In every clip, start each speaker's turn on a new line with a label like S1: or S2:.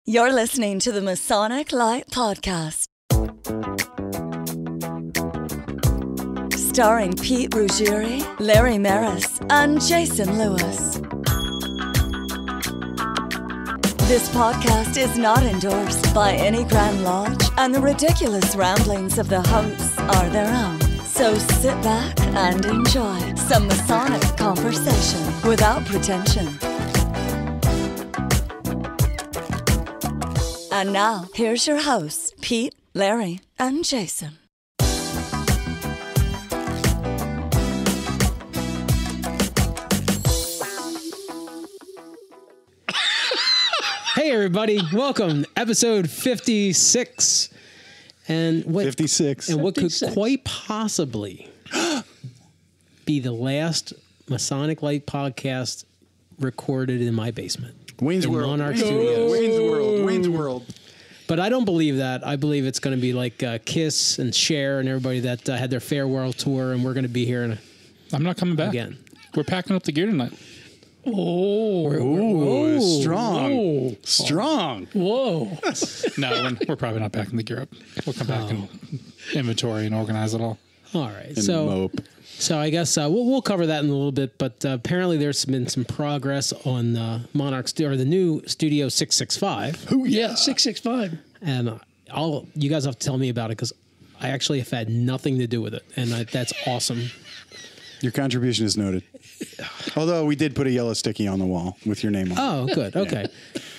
S1: You're listening to the Masonic Light Podcast. Starring Pete Ruggieri, Larry Maris, and Jason Lewis. This podcast is not endorsed by any Grand Lodge, and the ridiculous ramblings of the hosts are their own. So sit back and enjoy some Masonic conversation without pretension. And now, here's your hosts, Pete, Larry, and Jason.
S2: Hey everybody, welcome to episode 56. And what
S3: 56.
S2: And what could quite possibly be the last Masonic Light podcast recorded in my basement.
S3: Wayne's World.
S2: Monarch Studios.
S3: Wayne's World.
S2: But I don't believe that. I believe it's going to be like Kiss and Cher and everybody that had their farewell tour, and we're going to be here
S4: I'm not coming back
S2: again.
S4: We're packing up the gear tonight.
S3: Strong. Strong.
S4: Whoa. No, we're probably not packing the gear up. We'll come back and inventory and organize it all.
S2: All right.
S3: And mope.
S2: So I guess we'll cover that in a little bit, but apparently there's been some progress on Monarch or the new Studio 665.
S5: Oh yeah, 665.
S2: And you guys have to tell me about it because I actually have had nothing to do with it, and that's awesome.
S3: Your contribution is noted. Although we did put a yellow sticky on the wall with your name on it.
S2: Oh, good. Okay.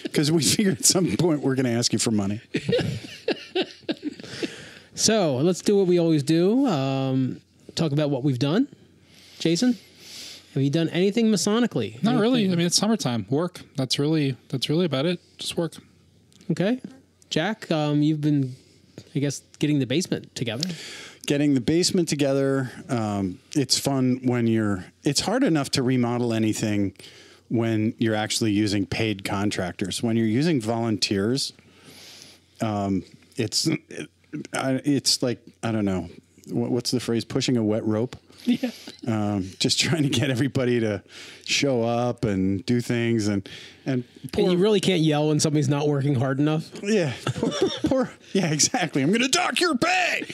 S3: Because we figured at some point we're going to ask you for money.
S2: So let's do what we always do. Talk about what we've done. Jason, have you done anything Masonically?
S4: Not really. I mean, it's summertime. Work. That's really about it. Just work.
S2: Okay. Jack, you've been, I guess, getting the basement together.
S3: Getting the basement together. It's fun when it's hard enough to remodel anything when you're actually using paid contractors. When you're using volunteers, it's like, I don't know. What's the phrase? Pushing a wet rope.
S5: Yeah.
S3: Just trying to get everybody to show up and do things, and
S2: you really can't yell when somebody's not working hard enough.
S3: Yeah, poor. Yeah, exactly. I'm going to dock your pay.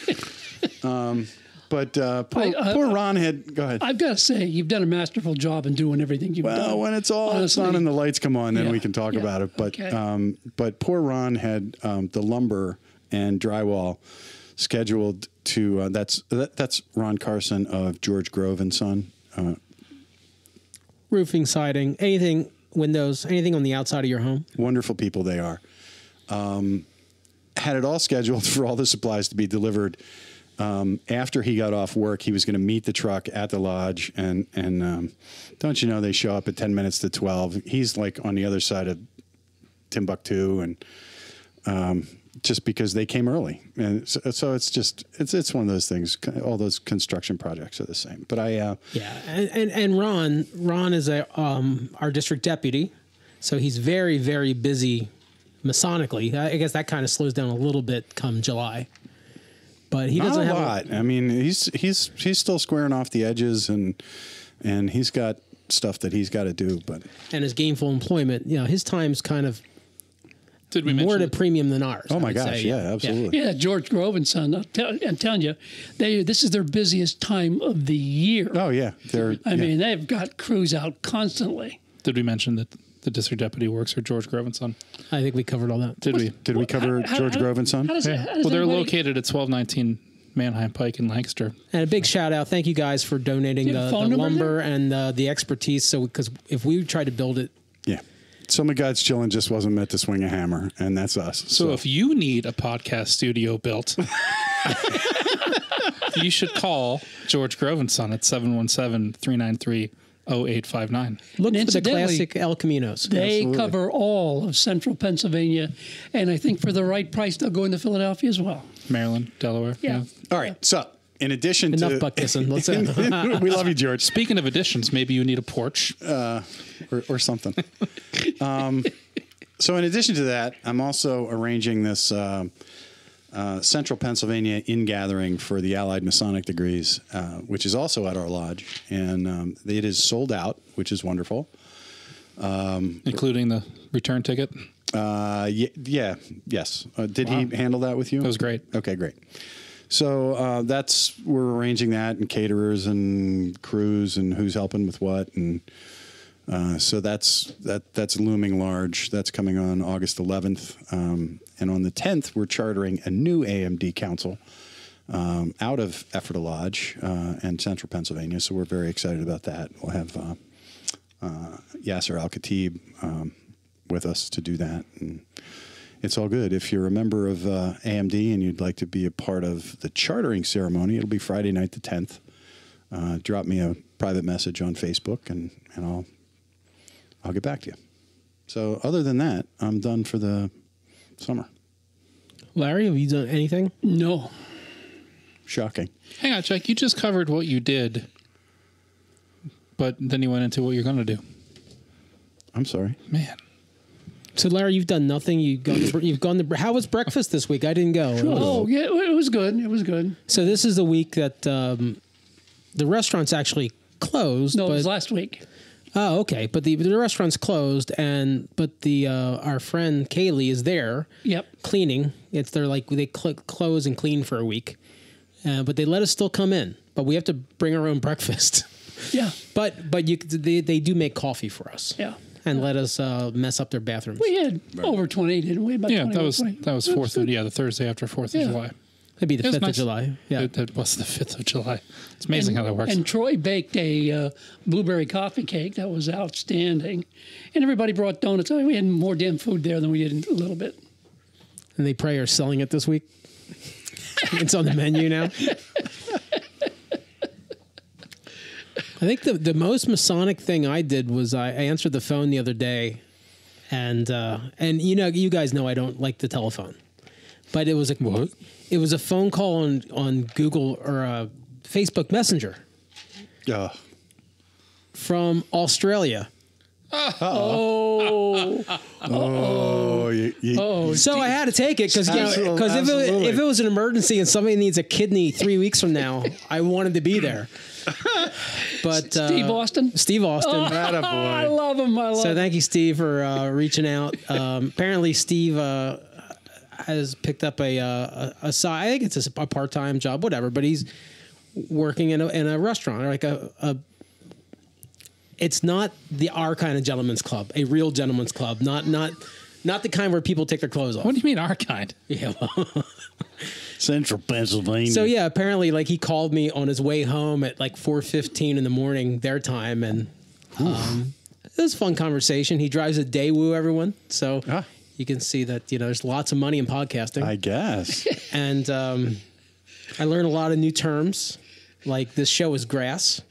S3: But poor Ron had. Go ahead.
S5: I've got to say, you've done a masterful job in doing everything you've done.
S3: Well, when it's all done and the lights come on, then we can talk about it. But
S5: okay.
S3: But poor Ron had the lumber and drywall scheduled to. That's Ron Carson of George Grove and Son.
S2: Roofing, siding, anything, windows, anything on the outside of your home.
S3: Wonderful people they are. Had it all scheduled for all the supplies to be delivered. After he got off work, he was going to meet the truck at the lodge, and don't you know, they show up at 10 minutes to 12. He's like on the other side of Timbuktu, and just because they came early, and so it's one of those things. All those construction projects are the same. But
S2: and Ron is our district deputy, so he's very, very busy Masonically. I guess that kind of slows down a little bit come July. But he doesn't have a lot.
S3: I mean, he's still squaring off the edges, and he's got stuff that he's got to do. And
S2: his gainful employment, his time's kind of more at a premium than ours.
S3: Oh my gosh, yeah, absolutely.
S5: Yeah, George Grove and Son. I'm telling you, this is their busiest time of the year.
S3: Oh yeah,
S5: I mean, they've got crews out constantly.
S4: Did we mention that the district deputy works for George Grove and Son?
S2: I think we covered all that.
S3: Did we cover George Grove and Son?
S4: Well, they're located at 1219 Manheim Pike in Lancaster.
S2: And a big shout out. Thank you guys for donating the lumber and the expertise. So, because if we tried to build it.
S3: Yeah. Some of God's children just wasn't meant to swing a hammer, and that's us.
S4: So if you need a podcast studio built, you should call George Grove and Son at 717-393-0859.
S2: Look for the classic El Caminos.
S5: They cover all of central Pennsylvania, and I think for the right price, they'll go into Philadelphia as well.
S4: Maryland, Delaware.
S5: Yeah.
S3: All right. So in addition
S2: Enough
S3: to...
S2: butt kissing. Let's end.
S3: We love you, George.
S4: Speaking of additions, maybe you need a porch.
S3: Or something. So in addition to that, I'm also arranging this Central Pennsylvania in-gathering for the Allied Masonic degrees, which is also at our lodge. And it is sold out, which is wonderful.
S4: Including the return ticket?
S3: Yes. Did he handle that with you?
S4: That was great.
S3: Okay, great. So we're arranging that, and caterers and crews and who's helping with what, and so that's looming large. That's coming on August 11th, and on the 10th we're chartering a new AMD council out of Ephrata Lodge and Central Pennsylvania. So we're very excited about that. We'll have Yasser Al Khatib with us to do that, and it's all good. If you're a member of AMD and you'd like to be a part of the chartering ceremony, it'll be Friday night the 10th. Drop me a private message on Facebook, and I'll get back to you. So other than that, I'm done for the summer.
S2: Larry, have you done anything?
S5: No.
S3: Shocking.
S4: Hang on, Jack. You just covered what you did, but then you went into what you're going to do.
S3: I'm sorry.
S4: Man.
S2: So, Larry, you've done nothing. You've gone to. How was breakfast this week? I didn't go.
S5: Oh, yeah, it was good. It was good.
S2: So this is the week that the restaurant's actually closed.
S5: No, it was last week.
S2: Oh, okay. But the restaurant's closed, but our friend Kaylee is there.
S5: Yep.
S2: Cleaning. They close and clean for a week, but they let us still come in. But we have to bring our own breakfast.
S5: Yeah.
S2: But they do make coffee for us.
S5: Yeah.
S2: And let us mess up their bathrooms.
S5: We had over 20, didn't we? About 20,
S4: That was
S5: 20.
S4: the Thursday after 4th of July.
S2: It'd be the 5th of July. Yeah.
S4: It was the 5th of July. It's amazing how that works.
S5: And Troy baked a blueberry coffee cake that was outstanding. And everybody brought donuts. I mean, we had more damn food there than we did a little bit.
S2: And they probably are selling it this week. It's on the menu now. I think the most Masonic thing I did was I answered the phone the other day, and you guys know I don't like the telephone, but it was a phone call on Google or Facebook Messenger from Australia.
S3: So
S2: I had to take it because if it was an emergency and somebody needs a kidney 3 weeks from now, I wanted to be there. But
S5: Steve Austin.
S3: I
S5: love him.
S2: So thank you, Steve, for reaching out. Apparently, Steve has picked up a side. I think it's a part-time job, whatever. But he's working in a restaurant, like it's not our kind of gentleman's club, a real gentleman's club, not the kind where people take their clothes off.
S4: What do you mean our kind?
S2: Yeah.
S3: Central Pennsylvania.
S2: So yeah, apparently, he called me on his way home at 4:15 in the morning their time, and it was a fun conversation. He drives a Daewoo, everyone, so you can see that there's lots of money in podcasting,
S3: I guess.
S2: And I learned a lot of new terms, like this show is grass.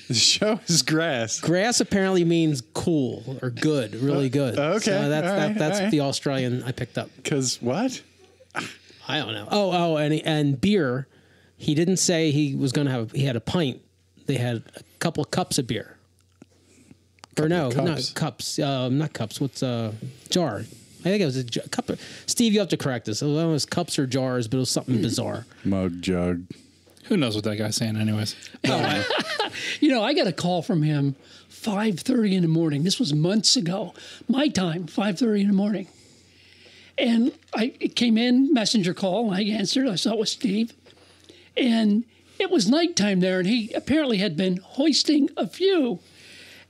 S3: The show is grass.
S2: Grass apparently means cool or good, really good.
S3: Okay,
S2: so that's
S3: all right.
S2: the Australian I picked up.
S3: Because what?
S2: I don't know. And beer. He didn't say he was going to have. He had a pint. They had a couple of cups of beer. Not cups. Not cups. What's jar? I think it was a cup. Steve, you have to correct this. It was cups or jars, but it was something bizarre.
S3: Mug, jug.
S4: Who knows what that guy's saying, anyways?
S5: I got a call from him 5:30 in the morning. This was months ago. My time, 5:30 in the morning. And it came in, messenger call, and I answered. I saw it was Steve. And it was nighttime there, and he apparently had been hoisting a few.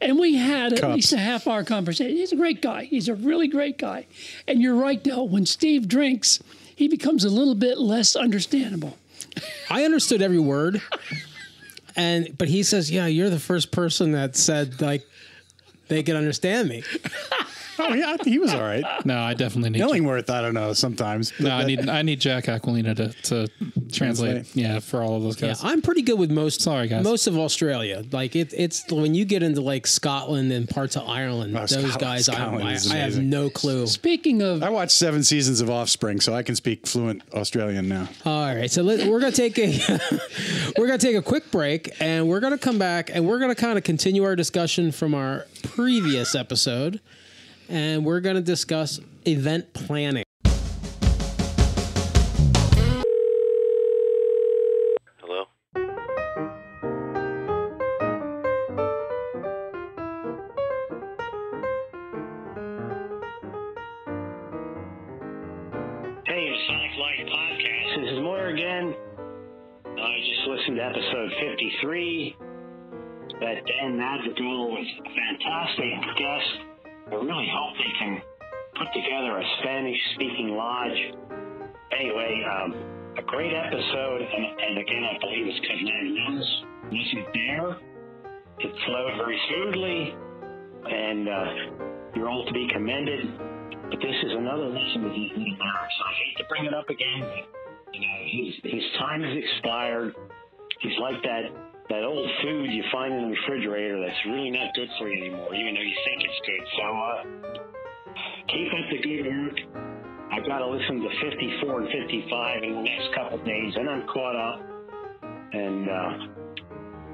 S5: And we had at least a half-hour conversation. He's a great guy. He's a really great guy. And you're right, Del. When Steve drinks, he becomes a little bit less understandable.
S2: I understood every word. But he says, yeah, you're the first person that said, they could understand me.
S3: Oh, yeah, he was all right.
S4: No, I definitely need
S3: Illingworth, I don't know, sometimes.
S4: No, I need Jack Aquilina to translate. Yeah, for all of those guys.
S2: Yeah, I'm pretty good with most.
S4: Sorry, guys.
S2: Most of Australia. It's when you get into Scotland and parts of Ireland, those guys, I have no clue.
S5: Speaking of,
S3: I watched 7 seasons of Offspring, so I can speak fluent Australian now.
S2: All right, so we're gonna take a quick break, and we're gonna come back, and we're gonna kind of continue our discussion from our previous episode. And we're going to discuss event planning.
S6: Hello? Masonic Life podcast. This is Moyer again. I just listened to episode 53. That Dan Madrigal was a fantastic guest. I really hope they can put together a Spanish-speaking lodge. Anyway, a great episode, and again, I believe it's because Larry Mills wasn't there. It flowed very smoothly, and you're all to be commended. But this is another lesson with these little barracks. I hate to bring it up again, but you know, his time has expired. He's like that old food you find in the refrigerator that's really not good for you anymore, even though you think it's good. So keep up the good work. I've got to listen to 54 and 55 in the next couple of days, and I'm caught up. And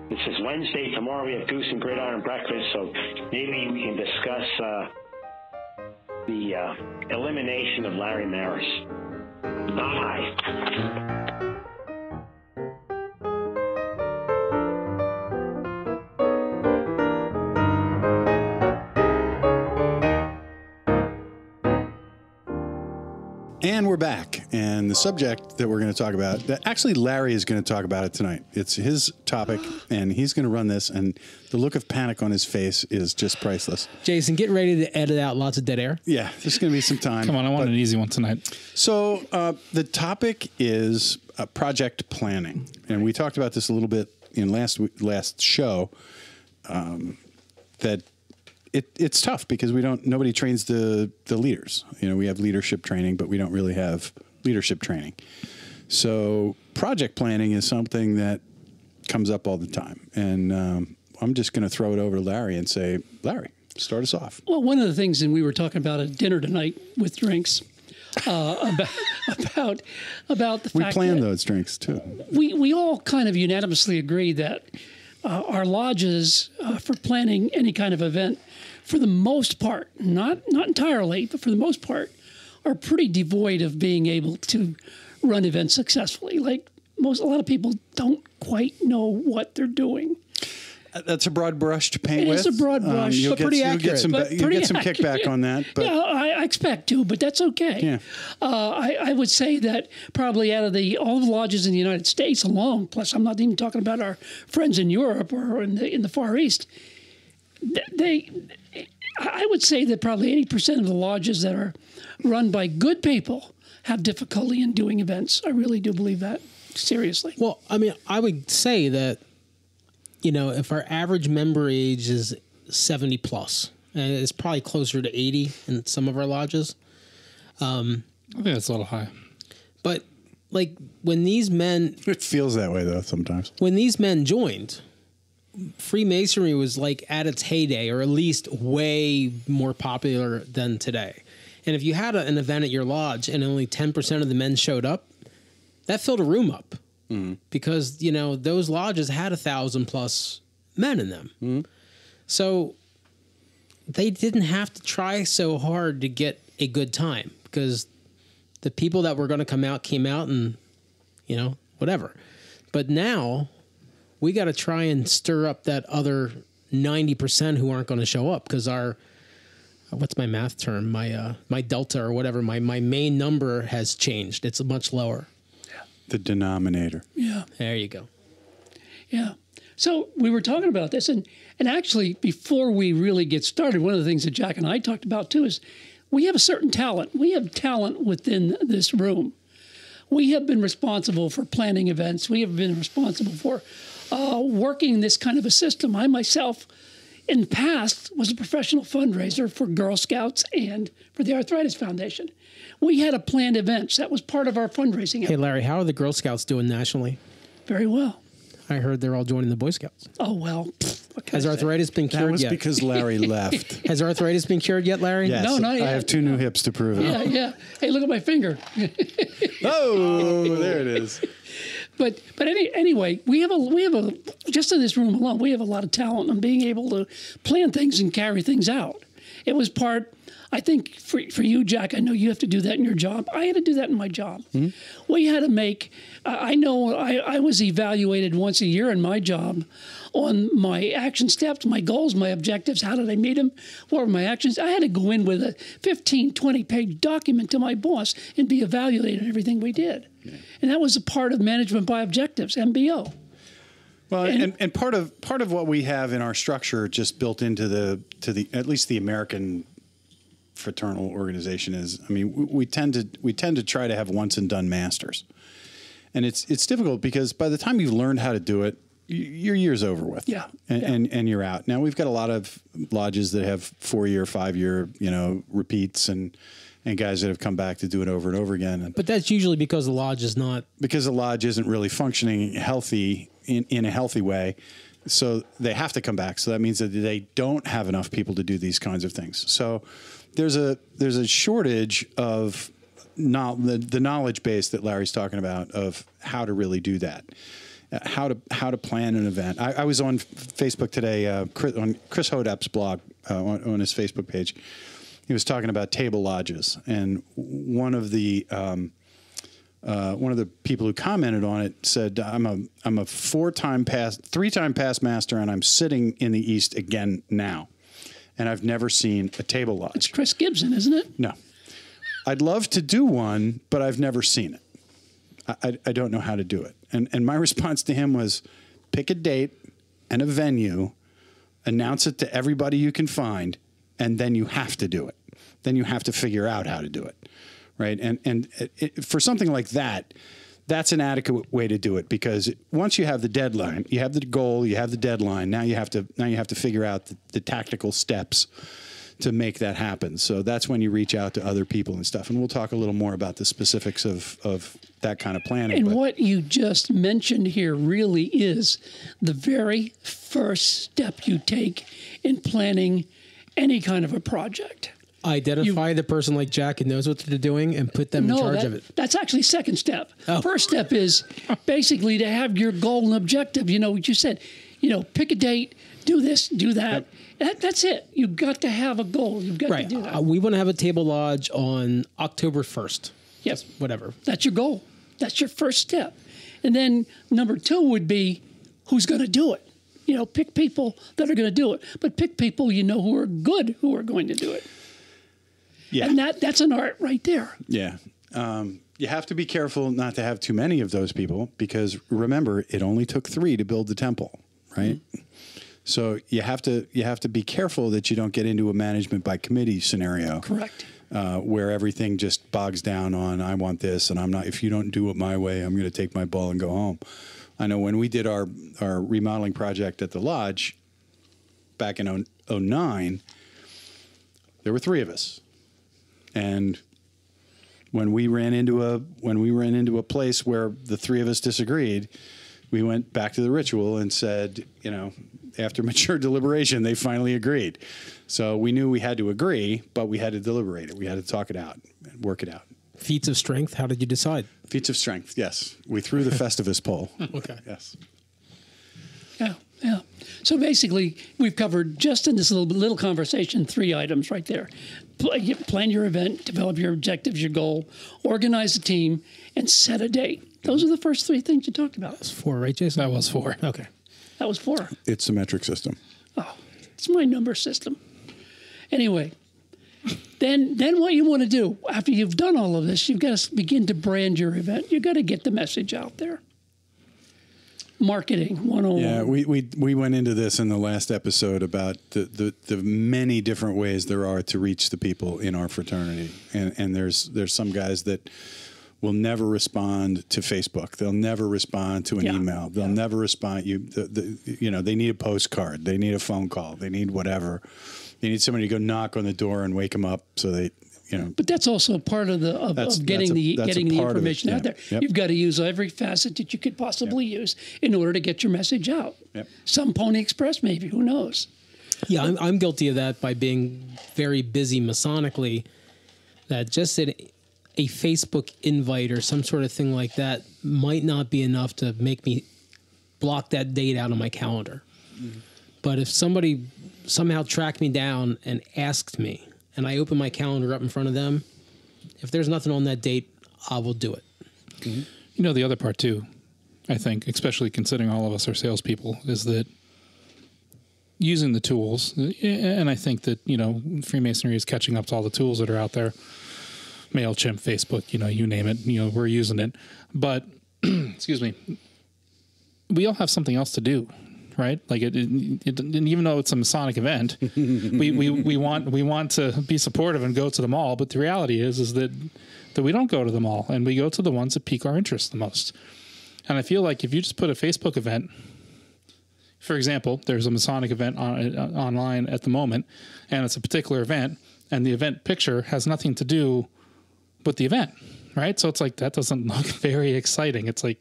S6: this is Wednesday. Tomorrow we have Goose and Gridiron breakfast, so maybe we can discuss the elimination of Larry Maris. Bye.
S3: And we're back. And the subject that we're going to talk about, actually Larry is going to talk about it tonight. It's his topic, and he's going to run this, and the look of panic on his face is just priceless.
S2: Jason, get ready to edit out lots of dead air.
S3: Yeah, there's going to be some time.
S4: Come on, I want an easy one tonight.
S3: So the topic is project planning. And we talked about this a little bit in last show, that it's tough because nobody trains the leaders. You know, we have leadership training, but we don't really have leadership training. So project planning is something that comes up all the time. And I'm just going to throw it over to Larry and say, Larry, start us off.
S5: Well, one of the things, and we were talking about at dinner tonight with drinks, about the fact
S3: we plan
S5: that
S3: those drinks too.
S5: We all kind of unanimously agree that our lodges for planning any kind of event, for the most part, not entirely, but for the most part, are pretty devoid of being able to run events successfully. Like a lot of people don't quite know what they're doing.
S3: That's a broad brush to paint with.
S5: It is a broad brush,
S3: but pretty accurate. You'll get some kickback on that. But
S5: yeah, I expect to, but that's okay.
S3: Yeah.
S5: I would say that probably out of all the lodges in the United States alone, plus I'm not even talking about our friends in Europe or in the Far East, I would say that probably 80% of the lodges that are run by good people have difficulty in doing events. I really do believe that, seriously.
S2: Well, I mean, I would say that, you know, if our average member age is 70 plus, and it's probably closer to 80 in some of our lodges.
S4: I think that's a little high.
S2: But like when these men,
S3: it feels that way though sometimes.
S2: When these men joined, Freemasonry was like at its heyday, or at least way more popular than today. And if you had an event at your lodge and only 10% of the men showed up, that filled a room up. Mm-hmm. Because, you know, those lodges had 1,000 plus men in them. Mm-hmm. So they didn't have to try so hard to get a good time, because the people that were going to come out came out and, you know, whatever. But now we got to try and stir up that other 90% who aren't going to show up, because our, what's my math term? My delta or whatever, my main number has changed. It's much lower.
S3: The denominator.
S5: Yeah.
S2: There you go.
S5: Yeah. So we were talking about this, and actually, before we really get started, one of the things that Jack and I talked about too is we have a certain talent. We have talent within this room. We have been responsible for planning events. We have been responsible for working this kind of a system. I myself, in the past, was a professional fundraiser for Girl Scouts and for the Arthritis Foundation. We had a planned events. That was part of our fundraising.
S2: Hey, Larry, how are the Girl Scouts doing nationally?
S5: Very well.
S2: I heard they're all joining the Boy Scouts.
S5: Oh, well.
S2: Has arthritis been cured yet?
S3: That was because Larry left.
S2: Has arthritis been cured yet, Larry?
S3: Yes.
S5: No, not yet.
S3: I have 2 new hips to prove it.
S5: Yeah, yeah. Hey, look at my finger.
S3: Oh, there it is.
S5: But anyway, we have a just in this room alone, we have a lot of talent in being able to plan things and carry things out. It was part I think for you, Jack, I know you have to do that in your job. I had to do that in my job. We had to make, I know I was evaluated once a year in my job on my action steps, my goals, my objectives. How did I meet them? What were my actions? I had to go in with a 15, 20-page document to my boss and be evaluated on everything we did. Yeah. And that was a part of management by objectives, MBO.
S3: Well, and part of what we have in our structure, just built into the at least the American fraternal organization, is, I mean, we tend to try to have once and done masters, and it's difficult because by the time you've learned how to do it, your year's over with.
S5: Yeah.
S3: And you're out. Now we've got a lot of lodges that have 4-year, 5-year, repeats and guys that have come back to do it over and over again.
S2: But that's usually because the lodge isn't really functioning healthy in a healthy way.
S3: So they have to come back. So that means that they don't have enough people to do these kinds of things. So there's a shortage of the knowledge base that Larry's talking about of how to really do that. How to plan an event. I was on Facebook today, on Chris Hodep's blog, on his Facebook page. He was talking about table lodges, and one of the people who commented on it said, "I'm a 3-time past master, and I'm sitting in the East again now, and I've never seen a table lodge."
S5: It's Chris Gibson, isn't it?
S3: No, I'd love to do one, but I've never seen it. I don't know how to do it. And my response to him was, pick a date and a venue, announce it to everybody you can find, and then you have to do it. Then you have to figure out how to do it, right? And for something like that, that's an adequate way to do it, because once you have the deadline, you have the goal, you have the deadline. Now you have to figure out the tactical steps to make that happen. So that's when you reach out to other people and stuff. And we'll talk a little more about the specifics of that kind of planning.
S5: And what you just mentioned here really is the very first step you take in planning any kind of a project.
S2: Identify the person like Jack who knows what they're doing and put them in charge of it.
S5: That's actually second step.
S2: Oh.
S5: First step is basically to have your goal and objective. You know what you said, pick a date, do this, do that. Yep. That's it. You've got to have a goal. You've got to do that.
S2: We want to have a table lodge on October 1st.
S5: Yep.
S2: Just whatever.
S5: That's your goal. That's your first step. And then number 2 would be who's going to do it. Pick people that are going to do it, but pick people who are good, who are going to do it. Yeah. And that's an art right there.
S3: Yeah. You have to be careful not to have too many of those people, because remember, it only took 3 to build the temple, right? Mm-hmm. So you have to be careful that you don't get into a management by committee scenario.
S5: Correct.
S3: Where everything just bogs down on, I want this, and I'm not. If you don't do it my way, I'm going to take my ball and go home. I know when we did our remodeling project at the lodge back in 2009, there were 3 of us, and when we ran into a place where the 3 of us disagreed, we went back to the ritual and said, after mature deliberation, they finally agreed. So we knew we had to agree, but we had to deliberate it. We had to talk it out and work it out.
S2: Feats of strength. How did you decide?
S3: Feats of strength. Yes. We threw the Festivus poll.
S2: Okay.
S3: Yes.
S5: Yeah. So basically, we've covered just in this little conversation 3 items right there. Plan your event, develop your objectives, your goal, organize a team, and set a date. Those are the first 3 things you talked about.
S2: That's 4, right, Jason?
S4: That was 4.
S2: Okay.
S5: That was 4.
S3: It's the metric system.
S5: Oh, it's my number system. Anyway, then what you want to do after you've done all of this, you've got to begin to brand your event. You've got to get the message out there. Marketing 101.
S3: Yeah, we went into this in the last episode about the many different ways there are to reach the people in our fraternity, and there's some guys that will never respond to Facebook. They'll never respond to an email. They'll never respond. They need a postcard. They need a phone call. They need whatever. They need somebody to go knock on the door and wake them up so they.
S5: But that's also part of getting the information out there.
S3: Yep.
S5: You've got to use every facet that you could possibly use in order to get your message out.
S3: Yep.
S5: Some Pony Express, maybe. Who knows?
S2: Yeah, I'm guilty of that by being very busy Masonically. That just a Facebook invite or some sort of thing like that might not be enough to make me block that date out of my calendar. Mm-hmm. But if somebody somehow tracked me down and asked me, and I open my calendar up in front of them, if there's nothing on that date, I will do it.
S4: You know, the other part too, I think, especially considering all of us are salespeople, is that using the tools, and I think that, you know, Freemasonry is catching up to all the tools that are out there. MailChimp, Facebook, you know, you name it, you know, we're using it. But, excuse me, we all have something else to do, right? Like and even though it's a Masonic event, we want to be supportive and go to them all. But the reality is that we don't go to them all, and we go to the ones that pique our interest the most. And I feel like if you just put a Facebook event, for example, there's a Masonic event online at the moment, and it's a particular event, and the event picture has nothing to do with the event, right? So it's like, that doesn't look very exciting. It's like,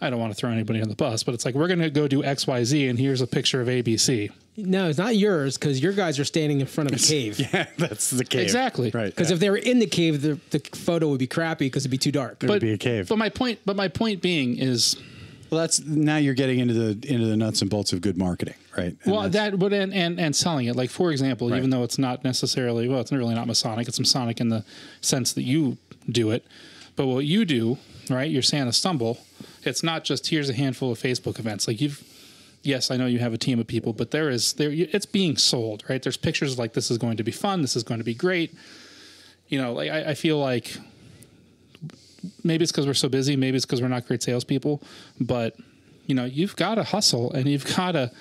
S4: I don't want to throw anybody on the bus, but it's like, we're going to go do X, Y, Z, and here's a picture of ABC.
S2: No, it's not yours, because your guys are standing in front of a cave.
S3: Yeah, that's the cave.
S4: Exactly.
S3: Right.
S2: Because if they were in the cave, the photo would be crappy because it'd be too dark.
S3: It would be a cave.
S4: But my point being is,
S3: Well, that's now you're getting into the nuts and bolts of good marketing, right? And
S4: well, that would and selling it. Like, for example,
S3: Right.
S4: even though it's not necessarily, well, it's really not Masonic. It's Masonic in the sense that you do it. But what you do, right? Your Santa Stumble. It's not just here's a handful of Facebook events. Like yes, I know you have a team of people, but it's being sold, right? There's pictures like, this is going to be fun. This is going to be great. You know, like I feel like maybe it's because we're so busy. Maybe it's because we're not great salespeople, but you know, you've got to hustle and you've got to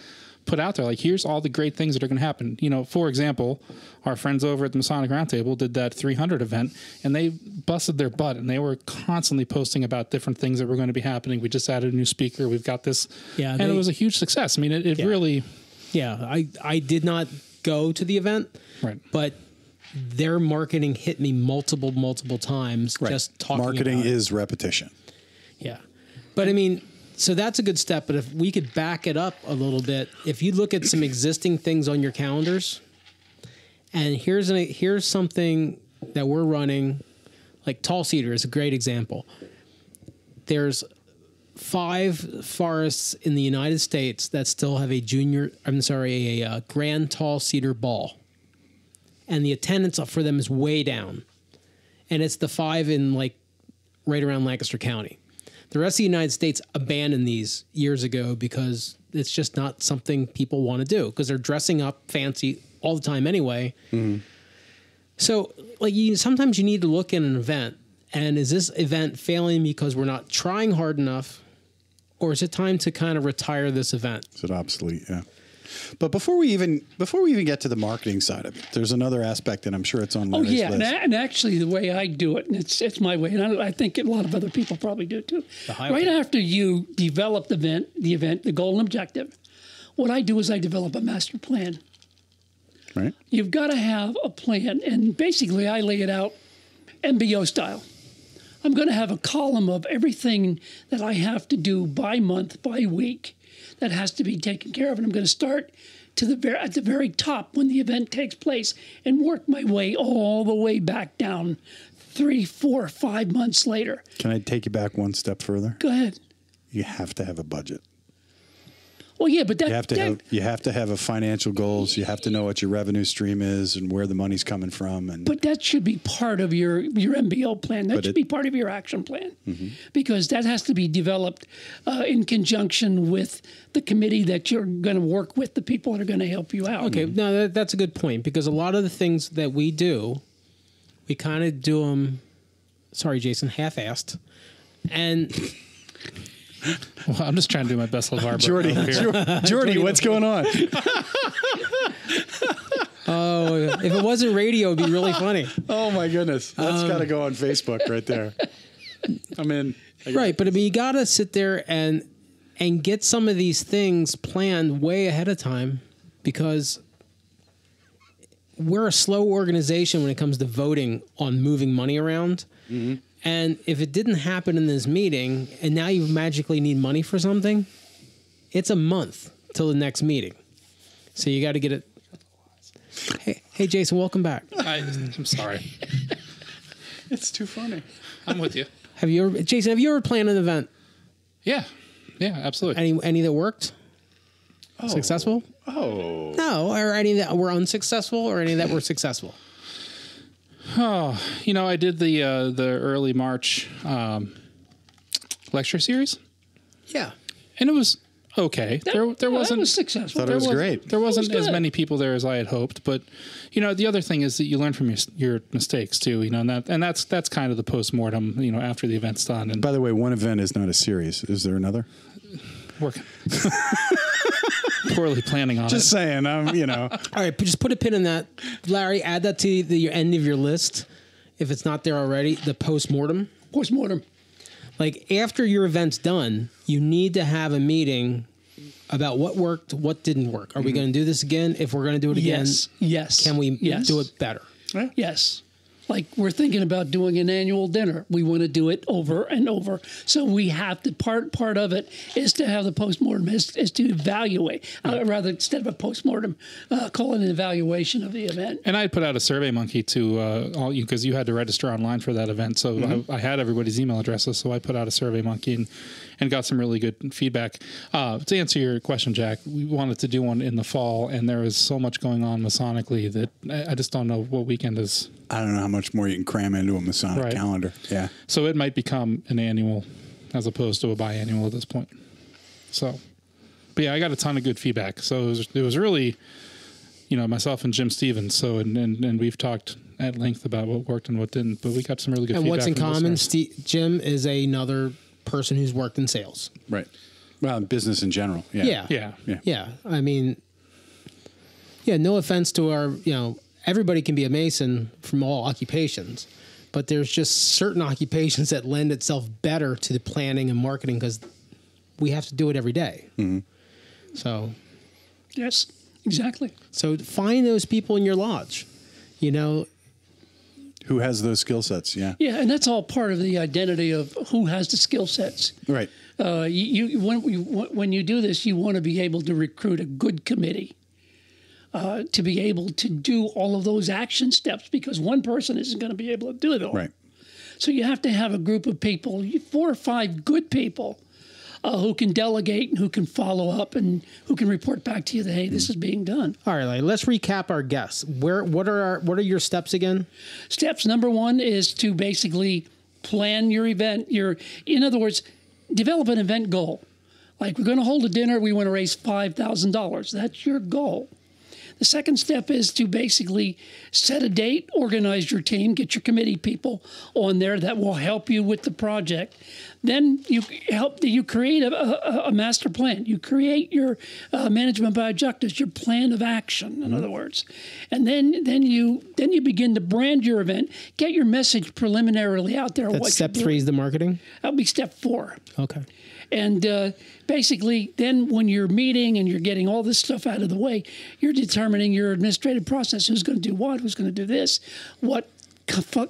S4: put out there, like, here's all the great things that are going to happen. You know, for example, our friends over at the Masonic Roundtable did that 300 event, and they busted their butt, and they were constantly posting about different things that were going to be happening. We just added a new speaker. We've got this.
S2: Yeah,
S4: and it was a huge success. I mean, it really.
S2: Yeah, I did not go to the event,
S4: Right.
S2: but their marketing hit me multiple times.
S3: right.
S2: Just talking
S3: marketing
S2: about it.
S3: is repetition.
S2: Yeah. But I mean, so that's a good step. But if we could back it up a little bit, if you look at some existing things on your calendars, and here's something that we're running, like Tall Cedar is a great example. There's 5 forests in the United States that still have a Grand Tall Cedar Ball. And the attendance for them is way down. And it's the 5 in like right around Lancaster County. The rest of the United States abandoned these years ago because it's just not something people want to do, because they're dressing up fancy all the time anyway. Mm-hmm. So like sometimes you need to look at an event, and is this event failing because we're not trying hard enough, or is it time to kind of retire this event?
S3: Is it obsolete? Yeah. But before we even get to the marketing side of it, there's another aspect, and I'm sure it's on Larry's list.
S5: And actually the way I do it, and it's my way, and I think a lot of other people probably do too. Right after you develop the event, the goal and objective, what I do is I develop a master plan.
S3: Right.
S5: You've got to have a plan, and basically I lay it out MBO style. I'm going to have a column of everything that I have to do by month, by week, that has to be taken care of. And I'm going to start at the very top when the event takes place and work my way all the way back down 3, 4, 5 months later.
S3: Can I take you back one step further?
S5: Go ahead.
S3: You have to have a budget.
S5: Well, yeah, but
S3: You have to have a financial goals. You have to know what your revenue stream is and where the money's coming from.
S5: But that should be part of your MBO plan. That should be part of your action plan, because that has to be developed in conjunction with the committee that you're going to work with, the people that are going to help you out.
S2: Okay, no, that's a good point, because a lot of the things that we do, we kind of do them, sorry, Jason, half-assed. And
S4: Well, I'm just trying to do my best LeVar.
S3: Jordy, what's going on?
S2: oh, if it wasn't radio, it'd be really funny.
S3: Oh my goodness, that's got to go on Facebook right there. I'm in.
S2: Right, but I mean, you got to sit there and get some of these things planned way ahead of time, because we're a slow organization when it comes to voting on moving money around. Mm-hmm. And if it didn't happen in this meeting, and now you magically need money for something, it's a month till the next meeting. So you got to get it. Hey, Jason, welcome back.
S4: I'm sorry.
S3: It's too funny.
S4: I'm with you.
S2: Jason, have you ever planned an event?
S4: Yeah, absolutely.
S2: Any that worked? Successful?
S3: Oh.
S2: No, or any that were unsuccessful, or any that were successful?
S4: Oh, I did the early March lecture series,
S2: Yeah.
S4: and it was okay. There wasn't.
S5: That was successful.
S3: Thought it was great.
S4: There wasn't
S5: It was
S4: as
S5: good.
S4: many people there as I had hoped, but the other thing is that you learn from your mistakes too. And that's kind of the postmortem. After the event's done. And
S3: By the way, one event is not a series. Is there another?
S4: work. Poorly planning on
S3: Just
S4: it.
S3: saying.
S2: All right, just put a pin in that. Larry, add that to the end of your list. If it's not there already, the postmortem.
S5: Postmortem.
S2: Like after your event's done, you need to have a meeting about what worked, what didn't work. Are we going to do this again? If we're going to do it again,
S5: Yes.
S2: can we
S5: Yes.
S2: do it better?
S5: Yes. Like we're thinking about doing an annual dinner. We want to do it over and over. So we have to, part of it is to have the postmortem, is to evaluate. Rather, instead of a postmortem, call it an evaluation of the event.
S4: And I put out a survey monkey to all you, because you had to register online for that event. So I had everybody's email addresses. So I put out a survey monkey and got some really good feedback. To answer your question, Jack, we wanted to do one in the fall, and there is so much going on Masonically that I just don't know what weekend is.
S3: I don't know how much more you can cram into a Masonic calendar. Yeah.
S4: So it might become an annual as opposed to a biannual at this point. So, but yeah, I got a ton of good feedback. So it was really, myself and Jim Stevens. So, and we've talked at length about what worked and what didn't, but we got some really good
S2: And
S4: feedback.
S2: what's in
S4: from
S2: common?
S4: listeners.
S2: Jim is another person who's worked in sales.
S3: Right. Well, business in general. Yeah.
S4: Yeah.
S2: I mean, no offense to our, everybody can be a Mason from all occupations, but there's just certain occupations that lend itself better to the planning and marketing because we have to do it every day.
S3: Mm-hmm.
S2: So,
S5: Yes, exactly.
S2: so find those people in your lodge,
S3: Who has those skill sets? Yeah.
S5: Yeah, and that's all part of the identity of who has the skill sets.
S3: Right.
S5: When you do this, you want to be able to recruit a good committee to be able to do all of those action steps, because one person isn't going to be able to do it all.
S3: Right.
S5: So you have to have a group of people, 4 or 5 good people who can delegate and who can follow up and who can report back to you that, hey, this is being done.
S2: all right, let's recap our guests. What are your steps again?
S5: Steps number 1 is to basically plan your event. In other words, develop an event goal. Like, we're going to hold a dinner, we want to raise $5,000. That's your goal. The second step is to basically set a date, organize your team, get your committee people on there that will help you with the project. Then you create a master plan. You create your management by objectives, your plan of action, in other words. And then you begin to brand your event, get your message preliminarily out there.
S2: That's step 3 is the marketing.
S5: That'll be step 4.
S2: Okay.
S5: And basically, then when you're meeting and you're getting all this stuff out of the way, you're determining your administrative process. Who's going to do what? Who's going to do this? What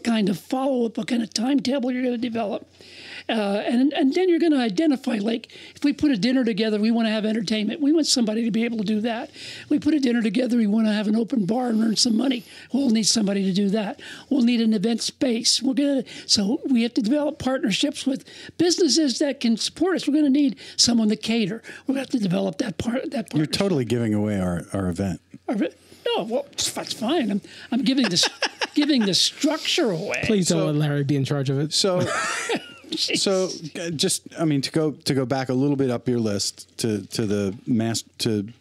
S5: kind of follow-up, what kind of timetable you're going to develop. And then you're going to identify, like, if we put a dinner together, we want to have entertainment. We want somebody to be able to do that. We put a dinner together, we want to have an open bar and earn some money. We'll need somebody to do that. We'll need an event space. So we have to develop partnerships with businesses that can support us. We're going to need someone to cater. We're going to have to develop that partnership.
S3: You're totally giving away our event.
S5: No, well, that's fine. I'm giving this giving the structure away.
S2: Please don't let Larry be in charge of it.
S3: So, to go back a little bit up your list to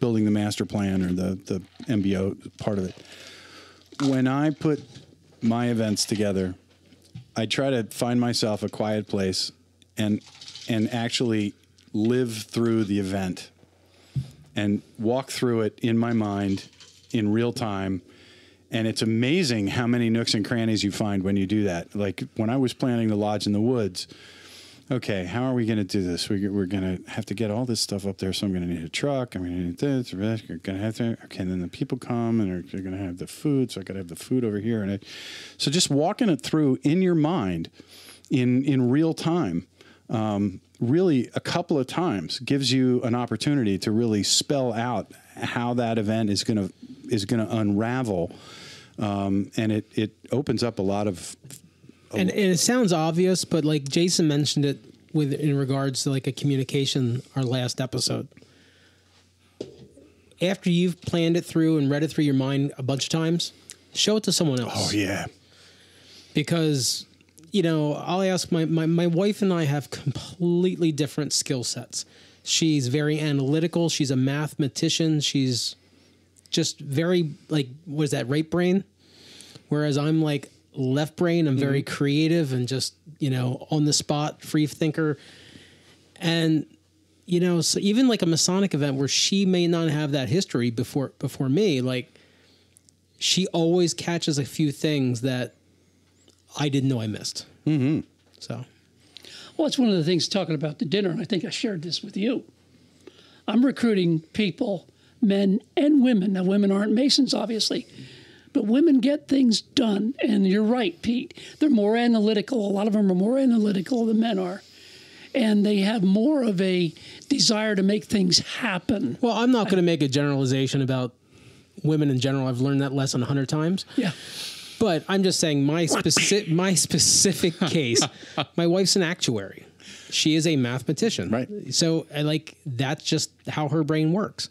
S3: building the master plan or the MBO part of it. When I put my events together, I try to find myself a quiet place and actually live through the event and walk through it in my mind in real time. And it's amazing how many nooks and crannies you find when you do that. Like when I was planning the Lodge in the Woods, okay, how are we going to do this? We're going to have to get all this stuff up there. So I'm going to need a truck. I'm going to need this. You're going to have to. Okay, and then the people come and they're going to have the food. So I got to have the food over here. So just walking it through in your mind, in real time, really a couple of times gives you an opportunity to really spell out how that event is going to unravel. And it opens up a lot of...
S2: And it sounds obvious, but like Jason mentioned it in regards to like a communication, our last episode. After you've planned it through and read it through your mind a bunch of times, show it to someone else.
S3: Oh, yeah.
S2: because, you know, I'll ask my wife and I have completely different skill sets. She's very analytical. She's a mathematician. She's just very, like, what is that, right brain? Whereas I'm like left brain. I'm very creative and just, you know, on the spot, free thinker. And, you know, so even like a Masonic event where she may not have that history before me, like, she always catches a few things that I didn't know I missed. Mm-hmm. So,
S5: well, it's one of the things talking about the dinner, and I think I shared this with you. I'm recruiting people, men and women. Now, women aren't Masons, obviously, but women get things done. And you're right, Pete. They're more analytical. A lot of them are more analytical than men are. And they have more of a desire to make things happen.
S2: Well, I'm not going to make a generalization about women in general. I've learned that lesson 100 times.
S5: Yeah.
S2: But I'm just saying my specific case, my wife's an actuary. She is a mathematician.
S3: Right.
S2: So that's just how her brain works.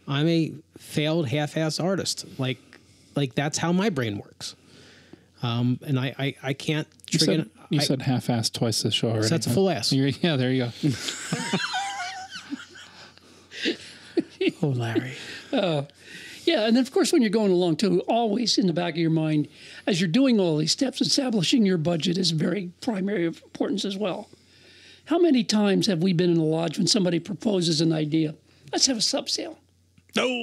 S2: I'm a failed half-ass artist. Like that's how my brain works. And I can't trigger.
S4: You said half-ass twice this show already.
S2: So that's a full ass.
S4: Yeah, there you go.
S2: Oh, Larry.
S5: Yeah, and then, of course, when you're going along, too, always in the back of your mind, as you're doing all these steps, establishing your budget is very primary of importance as well. How many times have we been in a lodge when somebody proposes an idea? Let's have a sub-sale. No.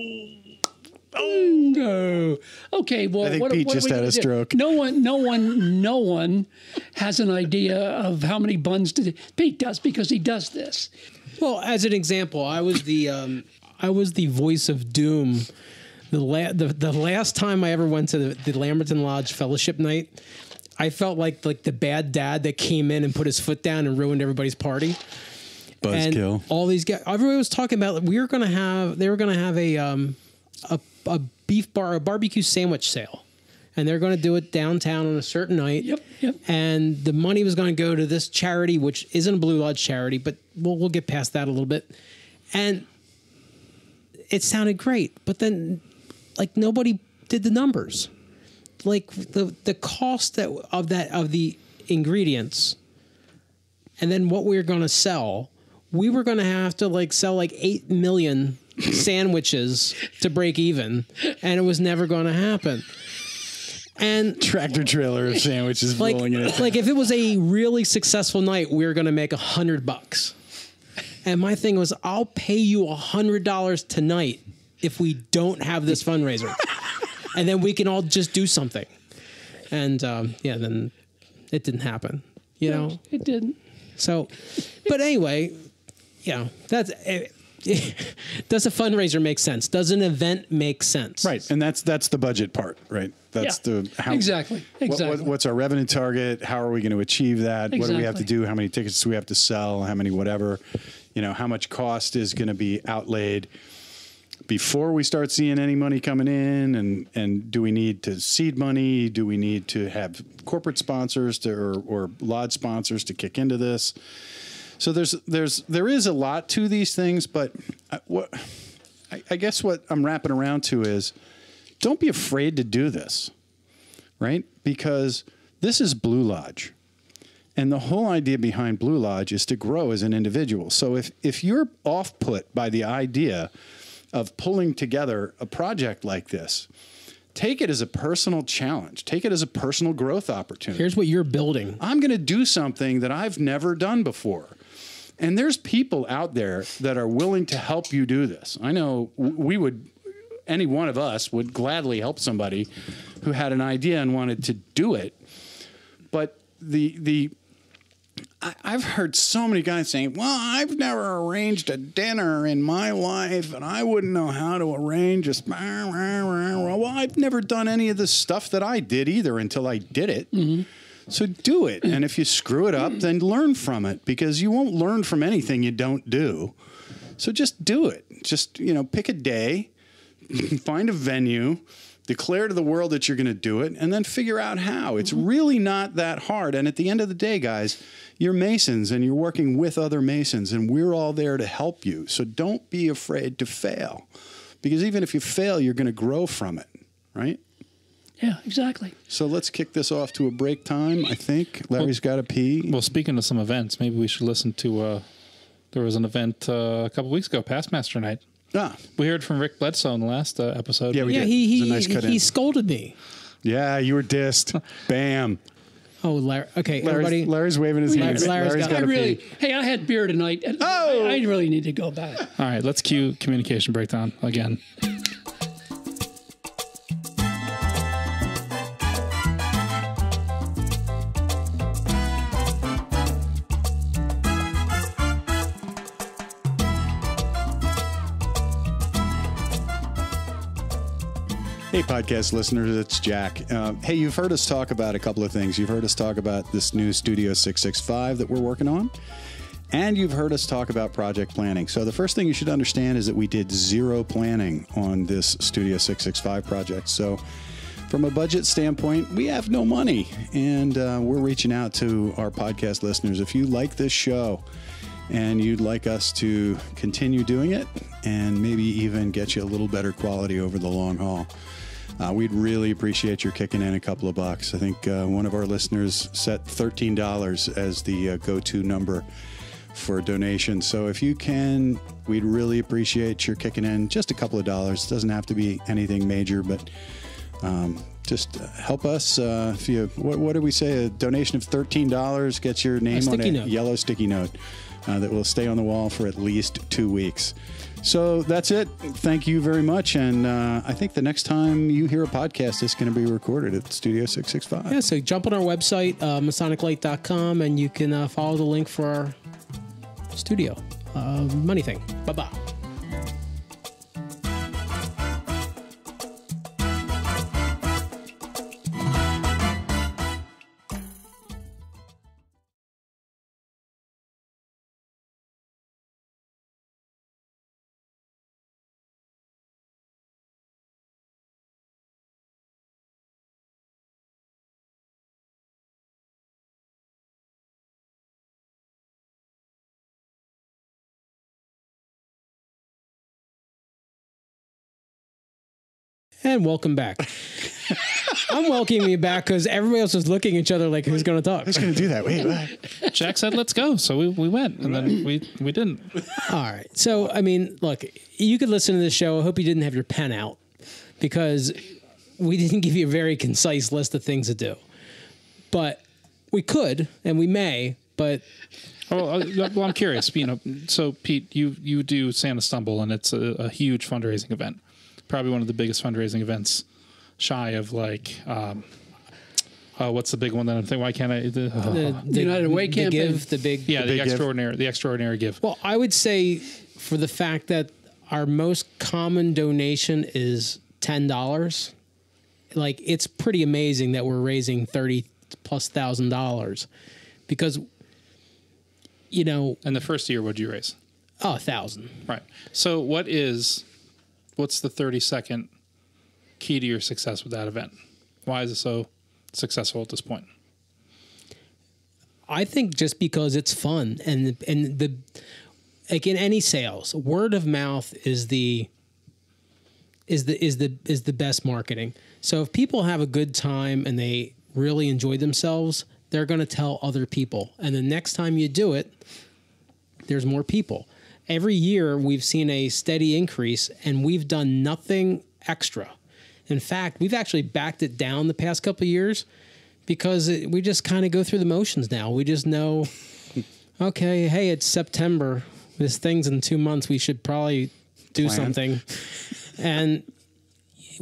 S5: Okay, well,
S3: I think Pete just had a stroke.
S5: No one has an idea of how many buns to do. Pete does, because he does this.
S2: Well, as an example, I was the voice of doom. The last time I ever went to the Lamberton Lodge Fellowship Night, I felt like the bad dad that came in and put his foot down and ruined everybody's party.
S3: Buzzkill.
S2: All these guys, everybody was talking about they were going to have a beef bar, a barbecue sandwich sale, and they're going to do it downtown on a certain night.
S5: Yep.
S2: And the money was going to go to this charity, which isn't a Blue Lodge charity, but we'll get past that a little bit. And it sounded great, but then nobody did the numbers. Like the cost of the ingredients, and then what we were going to sell, we were going to have to sell 8 million sandwiches to break even, and it was never going to happen. And
S3: tractor trailer of sandwiches rolling in it.
S2: If it was a really successful night, we were going to make $100. And my thing was, I'll pay you $100 tonight if we don't have this fundraiser, and then we can all just do something. And then it didn't happen. You know,
S5: it didn't.
S2: So, but anyway, that's it. Does a fundraiser make sense? Does an event make sense?
S3: Right, and that's the budget part, right? That's
S5: exactly.
S3: What's our revenue target? How are we going to achieve that?
S5: Exactly.
S3: What do we have to do? How many tickets do we have to sell? How many whatever? How much cost is going to be outlaid before we start seeing any money coming in? And do we need to seed money? Do we need to have corporate sponsors or lodge sponsors to kick into this? So there is a lot to these things, but I guess what I'm wrapping around to is, don't be afraid to do this, right? Because this is Blue Lodge. And the whole idea behind Blue Lodge is to grow as an individual. So if you're off-put by the idea of pulling together a project like this, take it as a personal challenge. Take it as a personal growth opportunity.
S2: Here's what you're building.
S3: I'm going to do something that I've never done before. And there's people out there that are willing to help you do this. I know any one of us would gladly help somebody who had an idea and wanted to do it. But I've heard so many guys saying, well, I've never arranged a dinner in my life, and I wouldn't know how to arrange a... Well, I've never done any of the stuff that I did either until I did it. Mm-hmm. So do it. And if you screw it up, then learn from it, because you won't learn from anything you don't do. So just do it. Just, pick a day, find a venue, declare to the world that you're going to do it, and then figure out how. It's really not that hard. And at the end of the day, guys, you're Masons and you're working with other Masons, and we're all there to help you. So don't be afraid to fail, because even if you fail, you're going to grow from it, right?
S5: Yeah, exactly.
S3: So let's kick this off to a break time, I think. Larry's got to pee.
S4: Well, speaking of some events, maybe we should listen to, there was an event a couple weeks ago, Past Master Night.
S3: Ah,
S4: We heard from Rick Bledsoe in the last episode.
S3: Yeah, we
S2: Yeah,
S3: did. It was a nice
S2: he
S3: cut
S2: he
S3: in.
S2: scolded me.
S3: Yeah, you were dissed. Bam.
S2: Oh, Larry. Okay, everybody.
S3: Larry's waving his hands.
S2: Larry's got
S3: got
S5: I
S3: to
S5: really,
S3: pee.
S5: hey, I had beer tonight.
S3: Oh!
S5: I really need to go back.
S4: All right, let's cue communication breakdown again.
S3: Hey, podcast listeners, it's Jack. Hey, you've heard us talk about a couple of things. You've heard us talk about this new Studio 665 that we're working on, and you've heard us talk about project planning. So the first thing you should understand is that we did zero planning on this Studio 665 project. So from a budget standpoint, we have no money, and we're reaching out to our podcast listeners. If you like this show and you'd like us to continue doing it and maybe even get you a little better quality over the long haul, we'd really appreciate your kicking in a couple of bucks. I think one of our listeners set $13 as the go-to number for donations. So if you can, we'd really appreciate your kicking in just a couple of dollars. It doesn't have to be anything major, but just help us. If you, what did we say? A donation of $13 gets your name on a yellow sticky note that will stay on the wall for at least 2 weeks. So that's it. Thank you very much. And I think the next time you hear a podcast, it's going to be recorded at Studio 665.
S2: Yeah, so jump on our website, masoniclight.com, and you can follow the link for our studio. Money thing. Bye-bye. And welcome back. I'm welcoming you back because everybody else was looking at each other like, who's going to talk?
S3: Who's going to do that? Wait.
S4: Jack said, let's go. So we went, and then we didn't.
S2: All right. So, I mean, look, you could listen to this show. I hope you didn't have your pen out because we didn't give you a very concise list of things to do. But we could, and we may, but...
S4: Oh, well, I'm curious. So, Pete, you do Santa Stumble, and it's a huge fundraising event. Probably one of the biggest fundraising events, shy of like, what's the big one that I'm thinking? Why can't I?
S5: The United Way campaign.
S4: The extraordinary give.
S2: Well, I would say for the fact that our most common donation is $10, like it's pretty amazing that we're raising $30,000+ because, you know.
S4: And the first year, what'd you raise?
S2: Oh, 1,000.
S4: Right. So what's the 30-second key to your success with that event? Why is it so successful at this point?
S2: I think just because it's fun and the like in any sales, word of mouth is the best marketing. So if people have a good time and they really enjoy themselves, they're going to tell other people. And the next time you do it, there's more people. Every year we've seen a steady increase and we've done nothing extra. In fact, we've actually backed it down the past couple of years because we just kind of go through the motions now. We just know, okay, hey, it's September. This thing's in 2 months. We should probably do something. And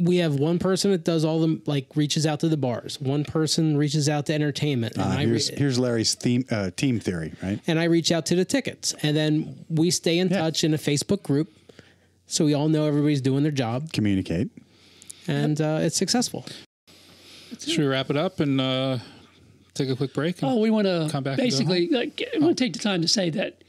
S2: we have one person that does all the, like, reaches out to the bars. One person reaches out to entertainment. And
S3: Here's Larry's team theory, right?
S2: And I reach out to the tickets. And then we stay in touch in a Facebook group so we all know everybody's doing their job.
S3: Communicate.
S2: And it's successful.
S4: Should we wrap it up and take a quick break?
S5: We want to
S4: come back
S5: basically, we want to take the time to say that,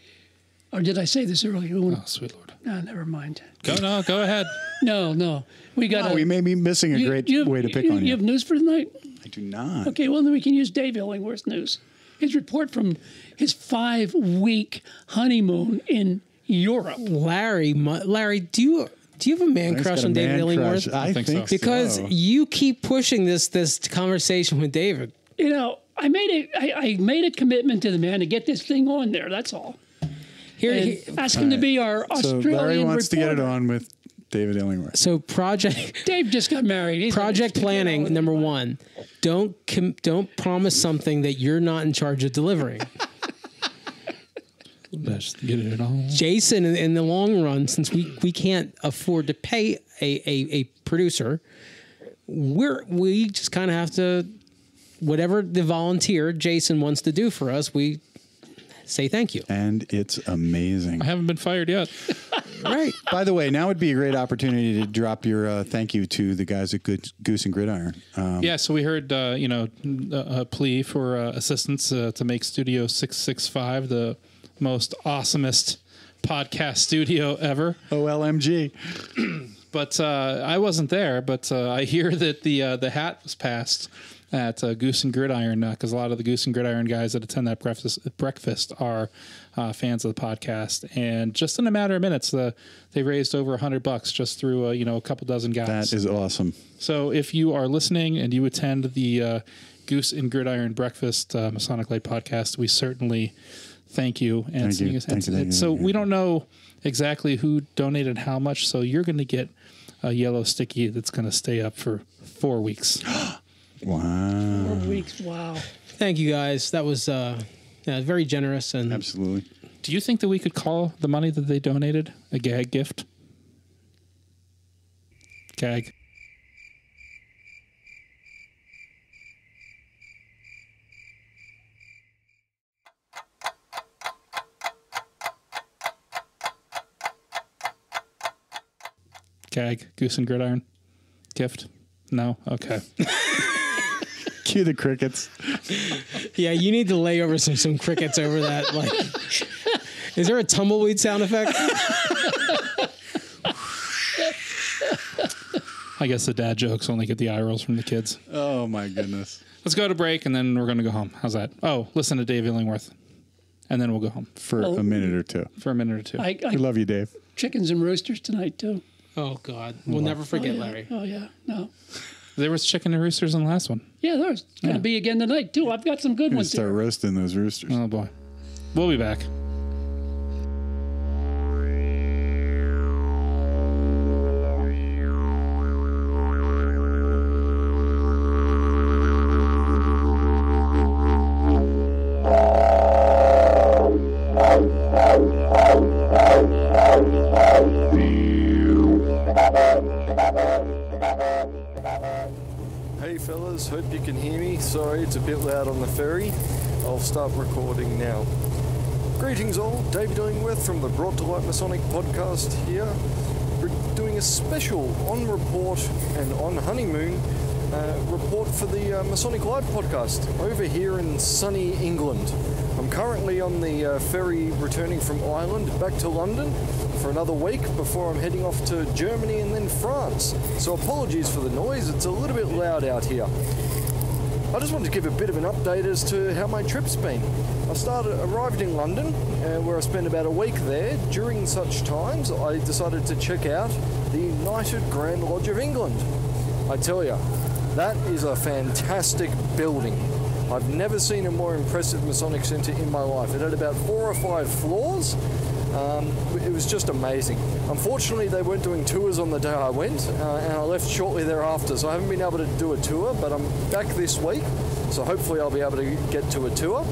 S5: or did I say this earlier?
S4: Oh, sweet Lord.
S5: No, never mind.
S4: Go ahead.
S5: No. We got
S3: we may be missing a great way to pick on you.
S5: You have news for tonight?
S3: I do not.
S5: Okay, well, then we can use Dave Illingworth's news. His report from his 5-week honeymoon in Europe.
S2: Larry, do Do you have a man
S3: He's
S2: crush
S3: got a
S2: on David
S3: man
S2: Illingworth?
S3: crush. I
S4: think
S3: think
S4: so.
S2: Because
S3: so.
S2: you keep pushing this conversation with David.
S5: You know, I made a commitment to the man to get this thing on there. That's all.
S2: Here,
S5: Ask him to be our
S3: So
S5: Australian
S3: Larry wants to get it
S5: reporter.
S3: on with David Illingworth.
S2: so project
S5: Dave just got married. He's
S2: project
S5: like,
S2: planning number one. Don't promise something that you're not in charge of delivering.
S4: Best get it on.
S2: Jason, in the long run, since we can't afford to pay a producer, we just kind of have to, whatever the volunteer Jason wants to do for us, we say thank you.
S3: And it's amazing.
S4: I haven't been fired yet.
S2: Right.
S3: By the way, now would be a great opportunity to drop your thank you to the guys at Goose and Gridiron.
S4: Yeah, so we heard, a plea for assistance to make Studio 665 the most awesomest podcast studio ever.
S3: OLMG.
S4: But I wasn't there, but I hear that the hat was passed at Goose and Gridiron because a lot of the Goose and Gridiron guys that attend that breakfast are fans of the podcast. And just in a matter of minutes, they raised over $100 just through a couple dozen guys.
S3: That is awesome.
S4: So if you are listening and you attend the Goose and Gridiron Breakfast Masonic Light podcast, we certainly thank you. And
S3: Thank you. Thank you.
S4: so we don't know exactly who donated how much, so you're going to get a yellow sticky that's going to stay up for 4 weeks.
S3: Wow.
S5: 4 weeks. Wow.
S2: Thank you guys. That was very generous and
S3: Absolutely.
S4: Do you think that we could call the money that they donated a gag gift? Gag. Gag. Goose and Gridiron. Gift. No? Okay.
S3: Cue the crickets.
S2: yeah, you need to lay over some crickets over that. Like, is there a tumbleweed sound effect?
S4: I guess the dad jokes only get the eye rolls from the kids.
S3: Oh, my goodness.
S4: Let's go to break, and then we're going to go home. How's that? Oh, listen to Dave Illingworth, and then we'll go home
S3: For a minute or two.
S4: for a minute or two.
S5: I
S3: We love you, Dave.
S5: chickens and roosters tonight too.
S2: Oh God, we'll never forget, Larry.
S5: Oh yeah. No.
S4: There was chicken and roosters in the last one.
S5: Yeah, there's going to be again tonight too. I've got some good
S3: We're gonna
S5: ones
S3: start
S5: here.
S3: roasting those roosters.
S4: Oh, boy. We'll be back.
S7: Hey fellas, hope you can hear me. Sorry, it's a bit loud on the ferry. I'll start recording now. Greetings all, David Illingworth from the Brought to Light Masonic podcast here. We're doing a special on report and on honeymoon report for the Masonic Live podcast over here in sunny England. I'm currently on the ferry returning from Ireland back to London for another week before I'm heading off to Germany and then France. So apologies for the noise, it's a little bit loud out here. I just wanted to give a bit of an update as to how my trip's been. I arrived in London, where I spent about a week there. During such times, I decided to check out the United Grand Lodge of England. I tell you, that is a fantastic building. I've never seen a more impressive Masonic Centre in my life. It had about 4 or 5 floors. It was just amazing. Unfortunately, they weren't doing tours on the day I went, and I left shortly thereafter, so I haven't been able to do a tour, but I'm back this week, so hopefully I'll be able to get to a tour.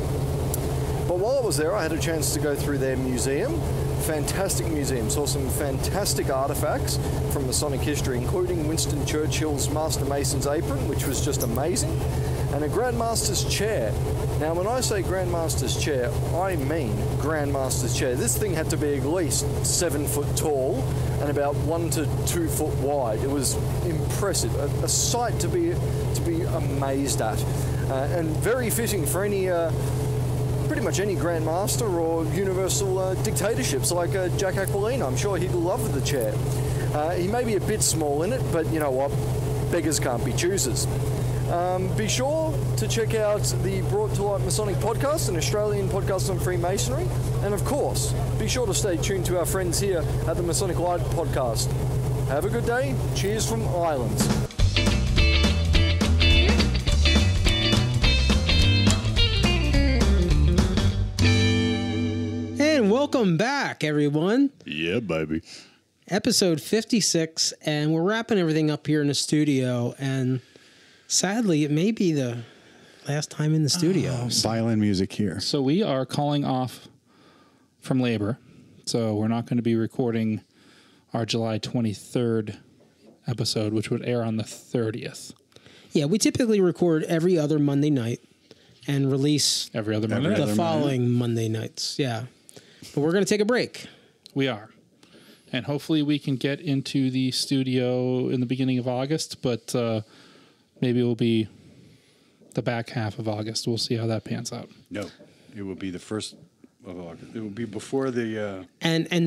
S7: But while I was there, I had a chance to go through their museum. Fantastic museum. Saw some fantastic artifacts from Masonic history, including Winston Churchill's Master Mason's apron, which was just amazing, and a Grand Master's chair. Now, when I say Grand Master's chair, I mean Grand Master's chair. This thing had to be at least 7 foot tall and about 1 to 2 foot wide. It was impressive, a sight to be amazed at, and very fitting for any. Pretty much any Grand Master or universal dictatorships like Jack Aquilina. I'm sure he'd love the chair. He may be a bit small in it, but you know what? Beggars can't be choosers. Be sure to check out the Brought to Light Masonic podcast, an Australian podcast on Freemasonry. And of course, be sure to stay tuned to our friends here at the Masonic Light podcast. Have a good day. Cheers from Islands.
S2: And welcome back, everyone.
S3: Yeah, baby.
S2: Episode 56, and we're wrapping everything up here in the studio. And sadly, it may be the last time in the studio.
S3: Violin music here.
S4: So we are calling off from labor. So we're not going to be recording our July 23rd episode, which would air on the 30th.
S2: Yeah, we typically record every other Monday night and release
S4: Every other Monday.
S2: the following Monday nights. Yeah. But we're going to take a break.
S4: We are. And hopefully we can get into the studio in the beginning of August, but maybe it will be the back half of August. We'll see how that pans out.
S3: No, it will be the 1st of August. It will be before the...
S2: And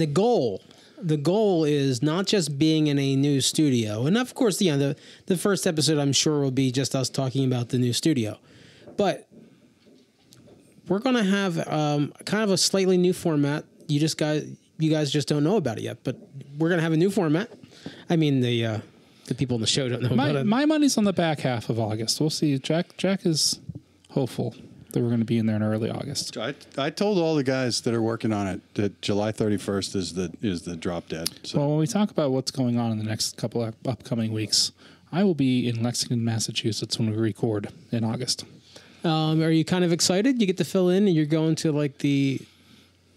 S2: the goal is not just being in a new studio. And of course, the first episode, I'm sure, will be just us talking about the new studio. But we're going to have kind of a slightly new format. You guys just don't know about it yet, but we're going to have a new format. I mean, the people in the show don't know about it.
S4: My money's on the back half of August. We'll see. Jack is hopeful that we're going to be in there in early August.
S3: I told all the guys that are working on it that July 31st is the drop dead. So.
S4: Well, when we talk about what's going on in the next couple of upcoming weeks, I will be in Lexington, Massachusetts when we record in August.
S2: Are you kind of excited? You get to fill in, and you're going to like the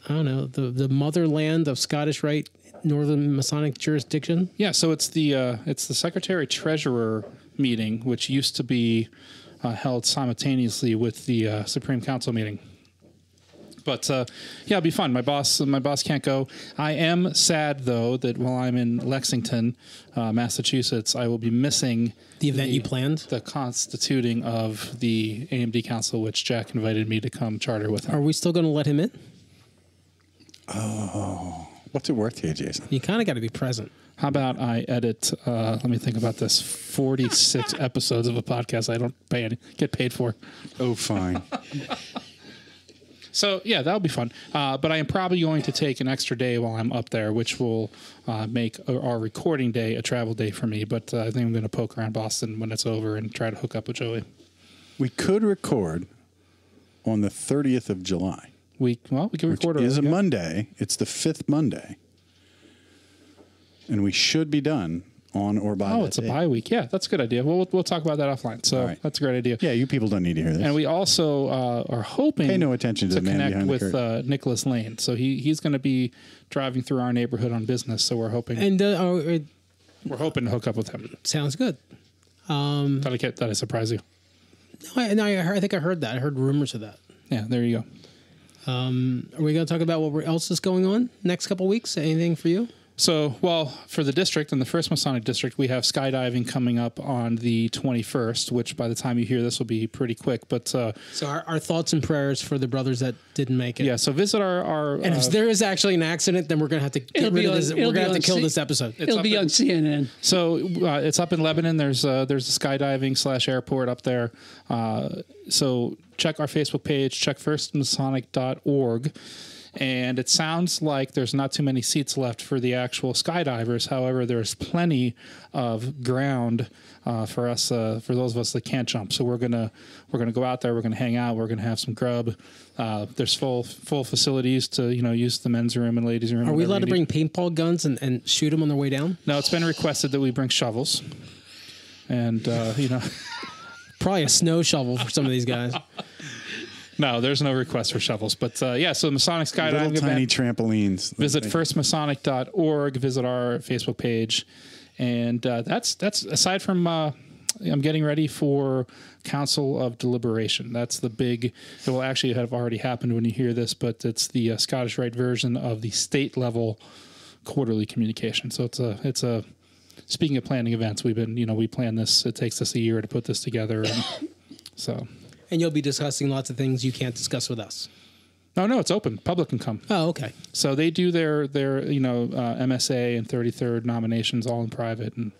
S2: motherland of Scottish Rite Northern Masonic jurisdiction.
S4: Yeah, so it's the Secretary Treasurer meeting, which used to be held simultaneously with the Supreme Council meeting. But yeah, it'll be fun. My boss can't go. I am sad though that while I'm in Lexington, Massachusetts, I will be missing
S2: the event you planned,
S4: the constituting of the AMD Council, which Jack invited me to come charter with him.
S2: Are we still going to let him in?
S3: Oh, what's it worth to you, Jason?
S2: You kind of got to be present.
S4: How about I edit, let me think about this, 46 episodes of a podcast I don't get paid for.
S3: Oh, fine.
S4: So, yeah, that'll be fun. But I am probably going to take an extra day while I'm up there, which will make our recording day a travel day for me. But I think I'm going to poke around Boston when it's over and try to hook up with Joey.
S3: We could record on the 30th of July.
S4: We can record
S3: it. It's a Monday. It's the 5th Monday. And we should be done on or by
S4: it's a bye week. Yeah, that's a good idea. We'll talk about that offline. So that's a great idea.
S3: Yeah, you people don't need to hear this.
S4: And we also are hoping
S3: pay no attention to the man
S4: connect
S3: behind
S4: with
S3: the curtain.
S4: Nicholas Lane. So he's going to be driving through our neighborhood on business. So we're hoping we're hoping to hook up with him.
S2: Sounds good.
S4: Did I surprise you?
S2: No, I think I heard that. I heard rumors of that.
S4: Yeah, there you go.
S2: Are we going to talk about what else is going on next couple of weeks? Anything for you?
S4: So, well, for the district, in the first Masonic district, we have skydiving coming up on the 21st, which by the time you hear this will be pretty quick. But so
S2: our thoughts and prayers for the brothers that didn't make it.
S4: Yeah, so visit our
S2: and if there is actually an accident, then we're going to have to get rid of this. We're going to have to kill this episode.
S5: It'll be on CNN.
S4: So it's up in Lebanon. There's a skydiving / airport up there. So check our Facebook page. Check firstmasonic.org. And it sounds like there's not too many seats left for the actual skydivers. However, there's plenty of ground for us, for those of us that can't jump. So we're gonna go out there. We're gonna hang out. We're gonna have some grub. There's full facilities to use the men's room and ladies' room.
S2: Are we allowed to bring paintball guns and shoot them on their way down?
S4: No, it's been requested that we bring shovels, and
S2: probably a snow shovel for some of these guys.
S4: No, there's no request for shovels. But so Masonic Skydiving
S3: Little tiny
S4: event.
S3: trampolines.
S4: Visit firstmasonic.org. Visit our Facebook page. And that's aside from I'm getting ready for Council of Deliberation. That's the big, it will actually have already happened when you hear this, but it's the Scottish Rite version of the state level quarterly communication. So it's a speaking of planning events, we plan this. It takes us a year to put this together. And so.
S2: And you'll be discussing lots of things you can't discuss with us.
S4: No, it's open. Public can come.
S2: Oh, okay.
S4: So they do their MSA and 33rd nominations all in private, and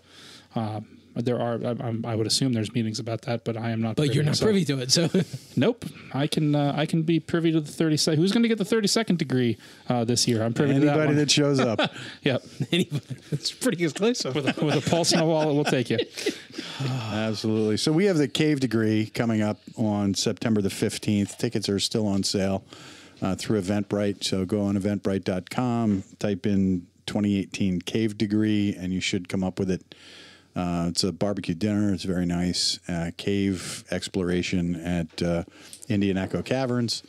S4: There are, I would assume there's meetings about that, but I am not.
S2: But you're not privy to it, so
S4: nope. I can be privy to the 32nd. Who's going to get the 32nd degree this year? I'm privy to that
S3: Anybody
S4: one.
S3: that shows up.
S4: Yep.
S2: it's pretty exclusive.
S4: With a pulse in a wallet, we'll take you.
S3: Absolutely. So we have the Cave degree coming up on September the 15th. Tickets are still on sale through Eventbrite. So go on eventbrite.com, type in 2018 Cave degree, and you should come up with it. It's a barbecue dinner. It's very nice. Cave exploration at Indian Echo Caverns.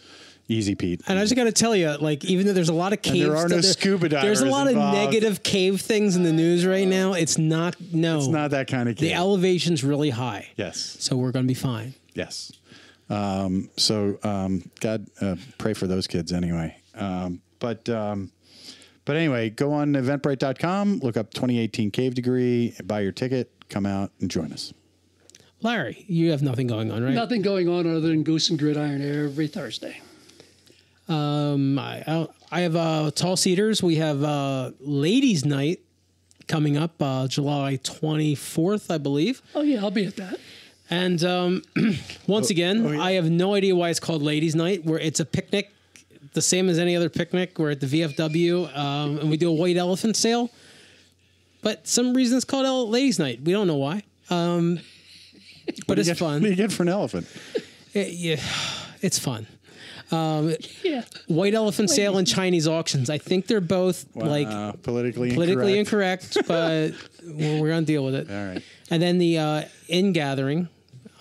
S3: Easy, Pete.
S2: And I just got to tell you, like, even though there's a lot of cave,
S3: there are no scuba divers
S2: There's a lot
S3: involved.
S2: of negative cave things in the news right now. It's not. No,
S3: It's not that kind of cave.
S2: The elevation's really high.
S3: Yes.
S2: So we're going to be fine.
S3: Yes. God, pray for those kids anyway. But anyway, go on eventbrite.com, look up 2018 Cave degree, buy your ticket, come out and join us.
S2: Larry, you have nothing going on, right?
S5: Nothing going on other than Goose and Gridiron every Thursday.
S2: I have Tall Cedars. We have Ladies' Night coming up July 24th, I believe.
S5: Oh, yeah, I'll be at that.
S2: And once again, I have no idea why it's called Ladies' Night, where it's a picnic, the same as any other picnic. We're at the VFW, and we do a white elephant sale. But some reason it's called Ladies' Night. We don't know why. But it's fun.
S3: What do you get for an elephant?
S2: Yeah, it's fun.
S5: Yeah.
S2: White elephant sale and Chinese auctions. I think they're both like
S3: politically
S2: incorrect, but we're going to deal with it.
S3: All right.
S2: And then the in-gathering,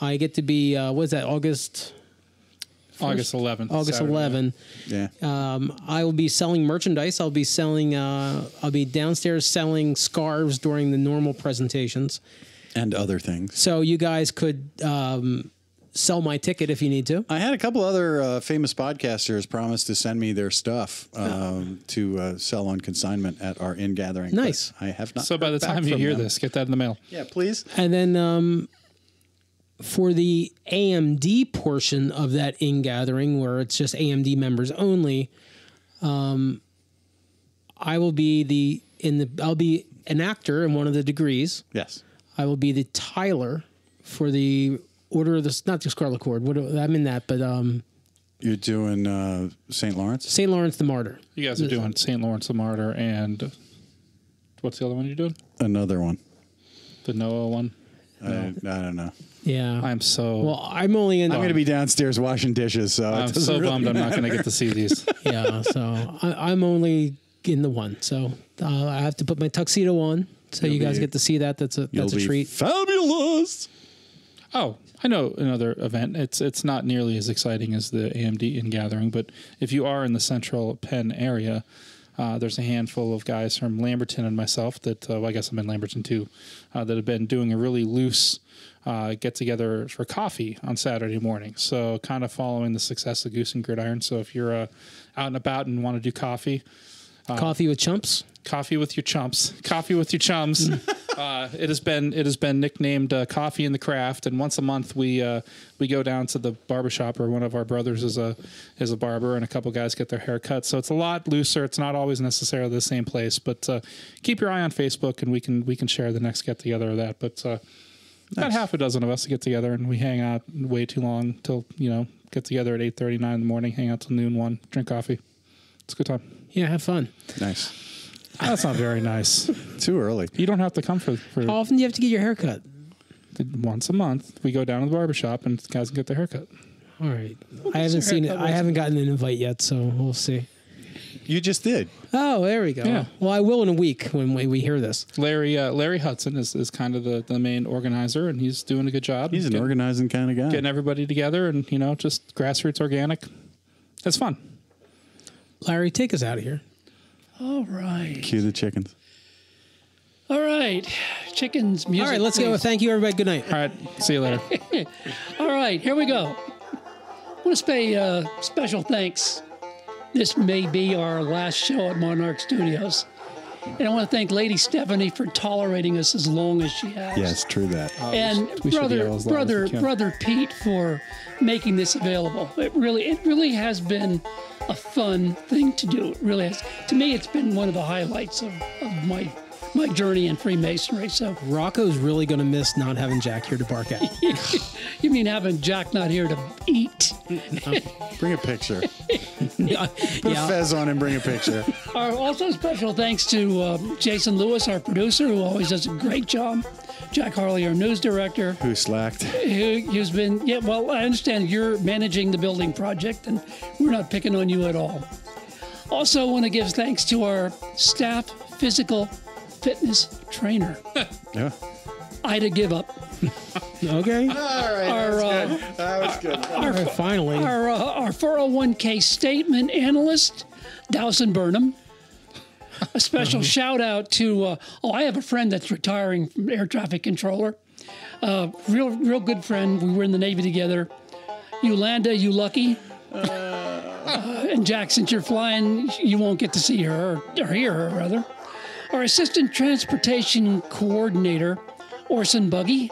S2: I get to be, what is that, August
S4: 11th.
S2: August
S4: Saturday.
S2: 11.
S3: Yeah.
S2: I will be selling merchandise. I'll be downstairs selling scarves during the normal presentations.
S3: And other things.
S2: So you guys could sell my ticket if you need to.
S3: I had a couple other famous podcasters promise to send me their stuff to sell on consignment at our in-gathering.
S2: Nice.
S3: I have not.
S4: So by the
S3: heard back
S4: time you
S3: from
S4: hear
S3: them.
S4: this, get that in the mail.
S3: Yeah, please.
S2: And then for the AMD portion of that in-gathering, where it's just AMD members only, I will be I'll be an actor in one of the degrees.
S3: Yes.
S2: I will be the Tyler for the Order of the, not the Scarlet Cord. I'm in that, but
S3: You're doing St. Lawrence?
S2: St. Lawrence the Martyr.
S4: You guys are doing St. Lawrence the Martyr, and what's the other one you're doing?
S3: Another one.
S4: The Noah one?
S3: I don't know.
S2: Yeah.
S4: I'm so...
S2: Well, I'm only in.
S3: I'm going to be downstairs washing dishes, so
S4: I'm so bummed I'm not going to get to see these.
S2: Yeah, so I'm only in the one. So I have to put my tuxedo on, so you guys get to see that. That's a treat.
S3: Fabulous.
S4: Oh, I know another event. It's not nearly as exciting as the AMD in-gathering, but if you are in the central Penn area, there's a handful of guys from Lamberton and myself that, I guess I'm in Lamberton too, that have been doing a really loose get-together for coffee on Saturday morning. So kind of following the success of Goose and Gridiron. So if you're out and about and want to do coffee...
S2: coffee with chumps?
S4: Coffee with your chumps. Coffee with your chums. It has been nicknamed Coffee in the Craft, and once a month we go down to the barbershop, or one of our brothers is a barber, and a couple guys get their hair cut. So it's a lot looser. It's not always necessarily the same place, but keep your eye on Facebook, and we can share the next get together of that. But about half a dozen of us get together, and we hang out way too long till get together at 8:30, 9 in the morning, hang out till noon, 1, drink coffee. It's a good time.
S2: Yeah, have fun.
S3: Nice.
S4: That's not very nice.
S3: Too early.
S4: You don't have to come for
S2: How often do you have to get your hair cut?
S4: once a month. We go down to the barbershop and guys can get their hair cut.
S2: All right. I haven't seen it. I haven't gotten an invite yet, so we'll see.
S3: You just did.
S2: Oh, there we go.
S4: Yeah.
S2: Well, I will in a week when we hear this.
S4: Larry Hudson is kind of the main organizer, and he's doing a good job.
S3: He's an organizing kind of guy.
S4: Getting everybody together and, just grassroots organic. It's fun.
S2: Larry, take us out of here.
S5: All right.
S3: Cue the chickens.
S5: All right. Chickens, music.
S2: All right, let's go.
S5: please.
S2: Thank you, everybody. Good night.
S4: All right. See you later.
S5: All right, here we go. I want to pay special thanks. This may be our last show at Monarch Studios. And I want to thank Lady Stephanie for tolerating us as long as she has.
S3: Yes, true that.
S5: And
S4: we should yell as loud as we can.
S5: brother Pete for making this available. It really has been a fun thing to do. It really has. To me, it's been one of the highlights of my my journey in Freemasonry. So
S2: Rocco's really going to miss not having Jack here to bark at.
S5: you mean having Jack not here to eat?
S3: Bring a picture.
S2: Yeah.
S3: Put a fez on and bring a picture.
S5: Also special thanks to Jason Lewis, our producer, who always does a great job. Jack Harley, our news director.
S3: Who slacked?
S5: Who's been, yeah, well, I understand you're managing the building project, and we're not picking on you at all. Also want to give thanks to our staff physical fitness trainer,
S3: Yeah.
S5: Ida Give Up.
S2: Okay.
S3: All right. That was good.
S2: All right, finally.
S5: Our 401k statement analyst, Dowson Burnham. A special shout out to, I have a friend that's retiring from air traffic controller. Real good friend. We were in the Navy together. Yolanda, you lucky. And Jack, since you're flying, you won't get to see her, or hear her, rather. Our assistant transportation coordinator, Orson Buggy.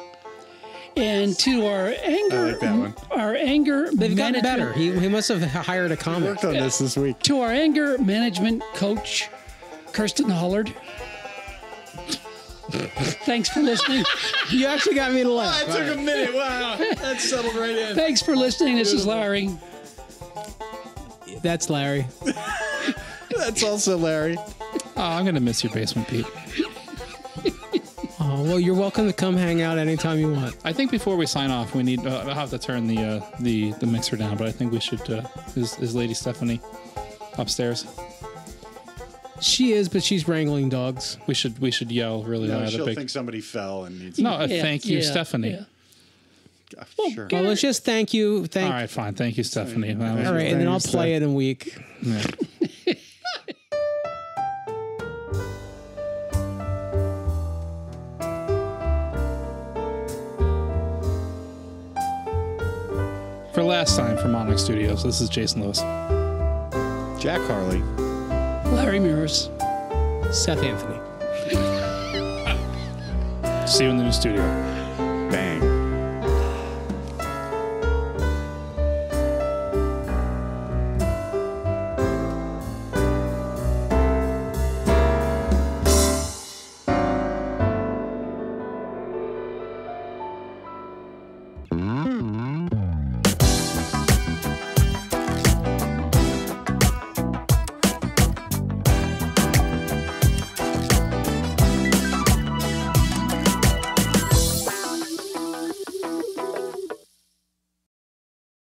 S5: And to our anger,
S3: I like that one.
S5: our anger
S2: They've gotten
S5: management,
S2: better. He must have hired a comic.
S3: Worked on this week.
S5: to our anger management coach, Kirsten Hollard. Thanks for listening.
S2: You actually got me to laugh.
S3: It took a minute. Wow. That settled right in.
S5: Thanks for listening. This is Larry.
S2: That's Larry.
S3: That's also Larry.
S4: Oh, I'm going to miss your basement, Pete.
S2: Oh, well, you're welcome to come hang out anytime you want.
S4: I think before we sign off, we need. I'll have to turn the mixer down, but I think we should. Is Lady Stephanie upstairs?
S2: She is, but she's wrangling dogs.
S4: We should yell really
S3: No,
S4: loud.
S3: she'll
S4: a big,
S3: think somebody fell and needs.
S4: no, thank you, Stephanie.
S5: Yeah.
S3: Sure.
S2: Well, let's just thank you.
S4: All right, fine. Thank you, Stephanie.
S2: All right, and then I'll play it in a week.
S4: Yeah. For last time from Monarch Studios, this is Jason Lewis.
S3: Jack Harley.
S5: Larry Mears.
S2: Seth Anthony.
S4: See you in the new studio.
S3: Bang.